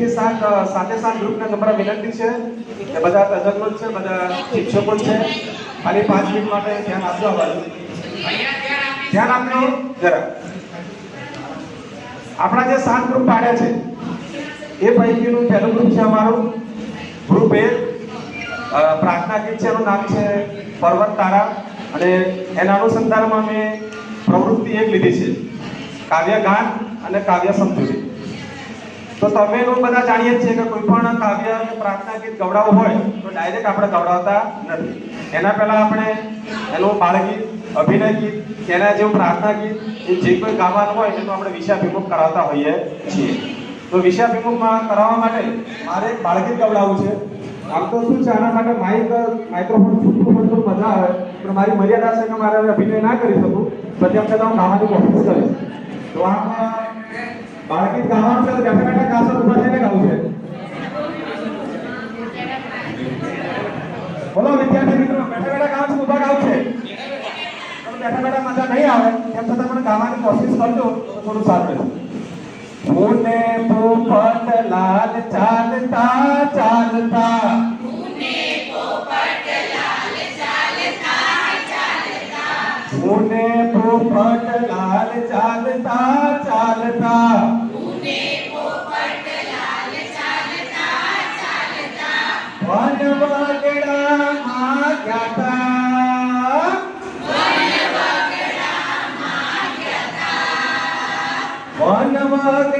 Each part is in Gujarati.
થી 7 ગ્રુપને નમ્ર વિનંતી છે કે બધા તજજ્ઞો છે, બધા શિક્ષકો છે, ખાલી 5 મિનિટ માટે ધ્યાન આપજો. ધ્યાન આપજો જરા. આપણા જે 7 ગ્રુપ પાડ્યા છે એ પૈકીનું પહેલું ગ્રુપ છે અમારું ગ્રુપ એ પ્રાર્થના ગીત છે, એનું નામ છે પર્વત તારા, અને એના અનુસંધાનમાં મેં પ્રવૃત્તિ એક લીધી છે, કાવ્ય ગાન અને કાવ્ય સમજૂતી. તો તમે બધા જાણીએ છીએ કે કોઈ પણ કાવ્ય કે પ્રાર્થના ગીત ગવડાવવું હોય તો ડાયરેક્ટ આપણે ગવડાવતા નથી. એના પહેલા આપણે એનું બાળગીત, અભિનય ગીત, એના જેવું પ્રાર્થના ગીત, એ જે કોઈ ગાવાનું હોય એનું આપણે વિષયાભિમુખ કરાવતા હોઈએ છીએ. તો વિષયાભિમુખમાં કરાવવા માટે મારે એક બાળગીત ગવડાવવું છે. આમ તો શું છે, આના માટે માઇક્રોફોન છૂટું પડતું મજા આવે, પણ મારી મર્યાદા છે કે મારે અભિનય ના કરી શકું, પછી આપણે હું ગાવાની કોશિશ કરીશ. તો આમ બાળગીત ગાવાનું છે તો બેઠા બેઠા કાસો ઉભા થઈને ગાવું છે. બોલો વિદ્યાર્થી મિત્રો, બેઠા બેઠા ગાવ છે, ઉભા ગાવ છે. બેઠા બેઠા મજા નહીં આવે, તેમ છતાં પણ ગાવાની કોશિશ કરજો તો થોડું સારું રહેશે. ફૂને પોપટ લાલ ચાલતા ચાલતા, ફૂને પોપટ લાલ ચાલતા ચાલતા, ફૂને પોપટ લાલ ચાલતા ચાલતા, ફૂને પોપટ લાલ ચાલતા ચાલતા, વનવગડામાં ગયા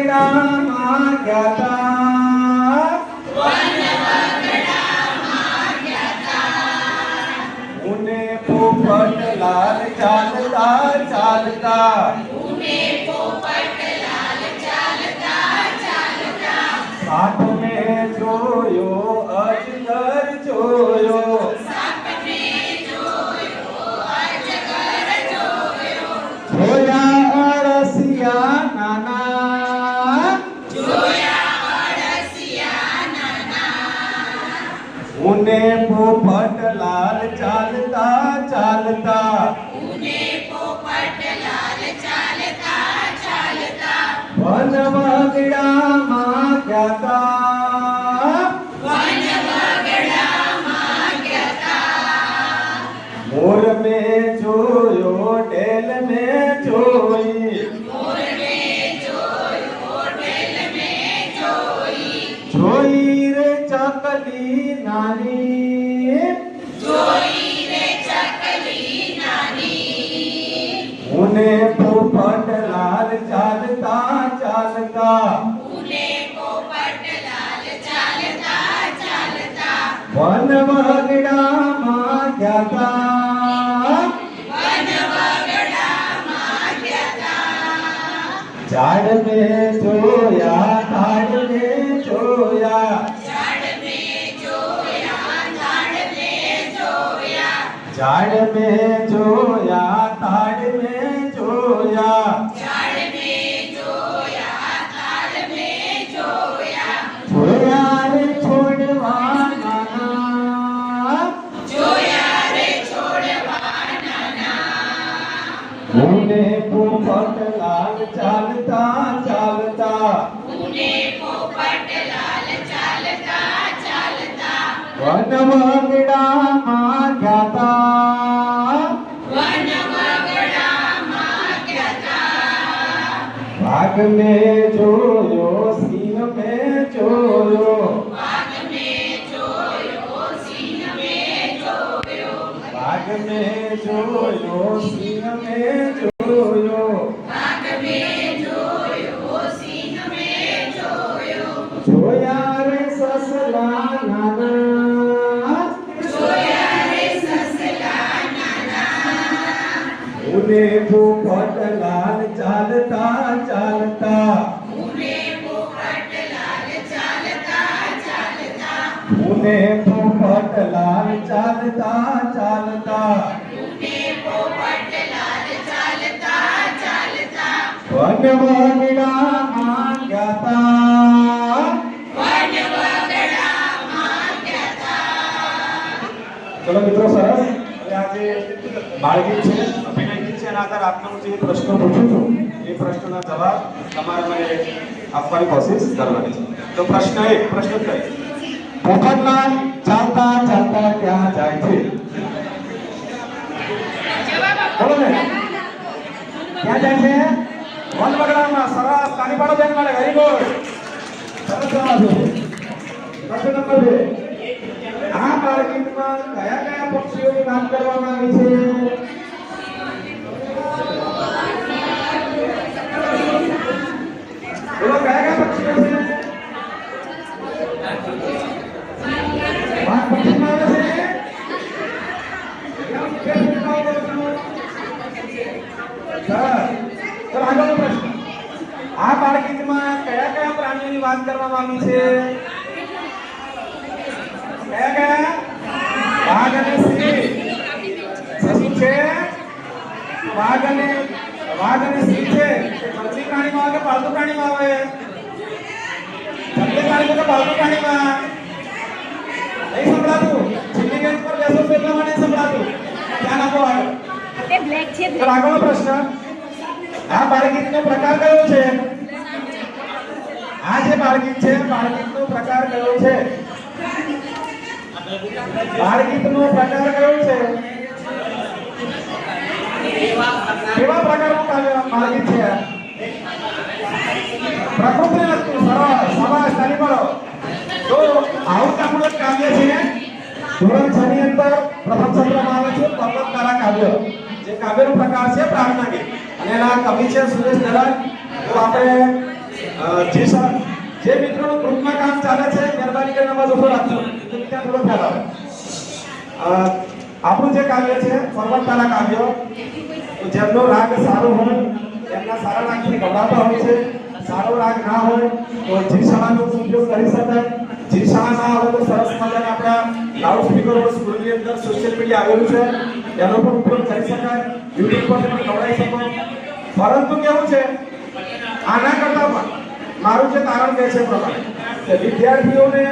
વનવગડામાં ગયા, વનવગડામાં ગયા, ફૂને પોપટ લાલ ચાલતા ચાલતા, ફૂને પોપટ લાલ ચાલતા ચાલતા, સાપને જોયો અજગર જોયો, સાપને જોયો અજગર જોયો, જોયા અળસિયા નાના, જોયા અળસિયા નાના, ફૂને પોપટ લાલ ચાલતા ચાલતા, ફૂને પોપટ લાલ ચાલતા ચાલતા, વનવગડામાં ગયા, વનવગડામાં ગયા, મોર મેં જોયો ઢેલ મેં જોઈ, મોરને જોયો ઢેલ મેં જોઈ, જોઈ રે ચકલી નાની, જોઈ રે ચકલી નાની, ફૂને પોપટ લાલ ચાલતા ચાલતા, ફૂને પોપટ લાલ ચાલતા ચાલતા, વનવગડામાં ગયા, વનવગડામાં ગયા, ઝાડ મેં જોયા તાડ મેં જોયા, ઝાડ મેં જોયા ઝાડ મેં જોયા, ઝાડ મેં જોયા તાડ મેં જોયા, ઝાડ મેં જોયા તાડ મેં જોયા, જોયા રે છોડવા નાના, જોયા રે છોડવા નાના, ફૂને પોપટ લાલ ચાલતા ચાલતા, ફૂને પોપટ લાલ ચાલતા ચાલતા, વનવગડામાં ગયા, વનવગડામાં ગયા, વાઘ મેં જોયો સિંહ મેં જોયો, વાઘ મેં જોયો સિંહ મેં જોયો, વાઘ મેં જોયો સિંહ મેં જોયો, વાઘ મેં જોયો સિંહ મેં જોયો, જોયા રે સસલા નાના, જોયા રે સસલા નાના, ફૂને પોપટ લાલ ચાલતા ચાલતા, ફૂને પોપટ લાલ ચાલતા ચાલતા, ફૂને પોપટ લાલ ચાલતા ચાલતા, ફૂને પોપટ લાલ ચાલતા ચાલતા, વનવગડામાં ગયા, વનવગડામાં ગયા. ચલો મિત્રો, સરસ. હવે આજે બાળગીત છે, અભિનય ગીત છે, એના આધારે આપને હું જે પ્રશ્ન પૂછું છું એ પ્રશ્નના જવાબ તમારે મને આપવાની કોશિશ કરવાની છે. તો પ્રશ્ન 1 પ્રશ્ન કઈ પોપટલાલ ચાલતા ચાલતા ક્યાં જાય છે? બોલો ને ક્યાં જાય છે? વનબગડામાં. સરસ, તાળી પાડો બેન માટે. Very good. સરસ જવાબ છે. પ્રશ્ન નંબર 2 આ બાળગીતમાં કયા કયા પક્ષીઓની વાત કરવામાં આવી છે? બોલો કયા કયા પક્ષીઓ છે? વાત પક્ષીમાં આવે છે? ચલો આગળનો પ્રશ્ન. આ બાળગીતમાં કયા કયા પ્રાણીઓની વાત કરવામાં આવી છે? કયા કયા? વાઘ અને સિંહ. શું છે? વાઘ અને સિંહ છે. જંગલી પ્રાણીમાં આવે કે પાલતુ પ્રાણીમાં આવે? જંગલી પ્રાણીમાં કે પાલતુ પ્રાણીમાં? નહીં સંભળાતું. છેલ્લી બેન્ચ પર બેસો છો એટલા માટે સંભળાતું. ધ્યાન આપો આગળ. તો આગળનો પ્રશ્ન. આ બાળગીતનો પ્રકાર કયો છે? આ જે બાળગીત છે, બાળગીતનો પ્રકાર કયો છે? બાળગીતનો પ્રકાર કયો છે? કેવા પ્રકારનું બાળગીત છે? પ્રકૃતિ લગતું. સરસ, શાબાશ, તાળી પાડો. તો આવું આપણું કાવ્ય છે ધોરણ 6 ની અંદર પ્રથમ સત્રમાં આવે છે પર્વતતારા કાવ્ય. જે કાવ્યનો પ્રકાર છે પ્રાર્થના ગીત અને એના કવિ છે સુરેશ દલાલ. તો આપણે જે મિત્રોનું ગ્રુપમાં કામ ચાલે છે મહેરબાની કરીને અવાજ ઓછો રાખજો તો ત્યાં થોડો ખ્યાલ આવે. આપણું જે કાવ્ય છે પર્વતતારા કાવ્ય, તો જેમનો રાગ સારો હોય એમના સારા રાગથી ગવાતા હોય છે. સારો રાગ ના હોય તો જીશાળાનો ઉપયોગ કરી શકાય. જીશાળા ના હોય તો સરસ મજાના આપણા લાઉડ સ્પીકરો સ્કૂલની અંદર સોશિયલ મીડિયા આવેલું છે એનો પણ ઉપયોગ કરી શકાય. યુટ્યુબ પર પણ ગવડાવી શકો. પરંતુ કેવું છે આના કરતા પણ મારું જે તારણ કહે છે પ્રમાણે કે વિદ્યાર્થીઓને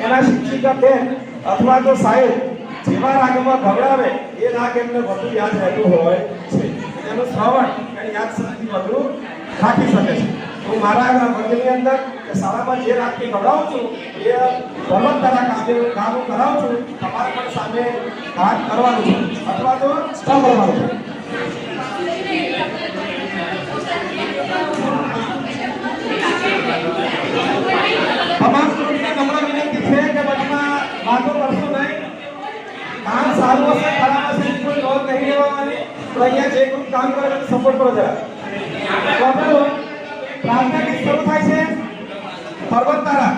એના શિક્ષિકા બેન અથવા તો સાહેબ જેવા રાગમાં ગવડાવે એ રાગ એમને વધુ યાદ રહેતું હોય છે. એનું શ્રવણ એની યાદશક્તિ વધુ રાખી શકે છે. હું મારા વર્ગની અંદર શાળામાં જે રાગથી ગવડાવું છું એ પર્વતતારા કાવ્યનું કામ હું કરાવું છું. તમારે પણ સામે રાગ કરવાનું છે અથવા તો સાંભળવાનું છે. તમામ સ્ટુડન્ટને નમ્ર વિનંતી છે કે વચમાં વાતો કરશો નહીં. કામ સારું હશે ખરાબ હશે કોઈ નોંધ નહીં લેવાની. તો અહીંયા જે ગ્રુપ કામ કરે એને સપોર્ટ કરો જરા. તો આપણું પ્રાર્થના ગીત શરૂ થાય છે પર્વતતારા.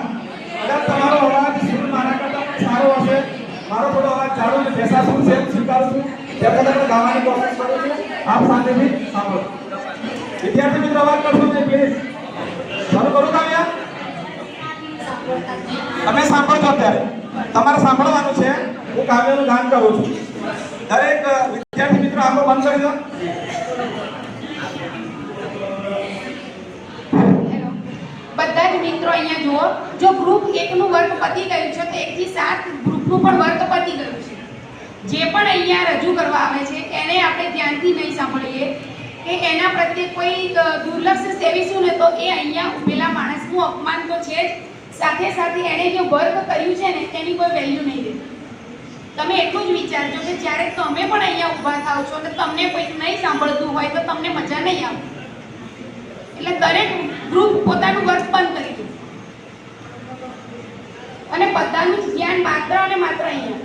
અગર તમારો અવાજ સુર મારા કરતા પણ સારો હશે, મારો થોડો અવાજ જાડો અને ભેસા સુર છે સ્વીકારું છું. ત્યાં તમને ગાવાની કોશિશ કરું છું. આપ શાંતિથી સાંભળો. વિદ્યાર્થી મિત્રો અવાજ કરશો નહીં પ્લીઝ. શરૂ કરું કાવ્ય? તમે સાંભળો અત્યારે તમારે સાંભળવાનું છે. હું કાવ્યનું ગાન કરું છું. દરેક વિદ્યાર્થી મિત્રો આંખો બંધ કરી દો. બધા જ મિત્રો અહીંયા જુઓ. જો ગ્રુપ 1 નું વર્ક પતી ગયું છે તો 1 થી 7 ગ્રુપનું પણ વર્ક પતી ગયું છે. જે પણ અહીંયા રજૂ કરવા આવે છે એને આપણે ધ્યાનથી નહીં સાંભળીએ કે એના પ્રત્યે કોઈ દુર્લક્ષ સેવીશું ને તો એ અહીંયા ઉભેલા માણસનું અપમાન તો છે જ, સાથે સાથે એણે જે વર્ક કર્યું છે ને એની કોઈ વેલ્યુ નહીં રહે. તમે એટલું જ વિચારજો કે જ્યારે તમે પણ અહીંયા ઊભા થાવ છો અને તમને કોઈ નહીં સાંભળતું હોય તો તમને મજા નહીં આવે. એટલે દરેક ગ્રુપ પોતાનું વર્ક બંધ કરી દો અને બધાનું ધ્યાન માત્ર અને માત્ર અહીંયા.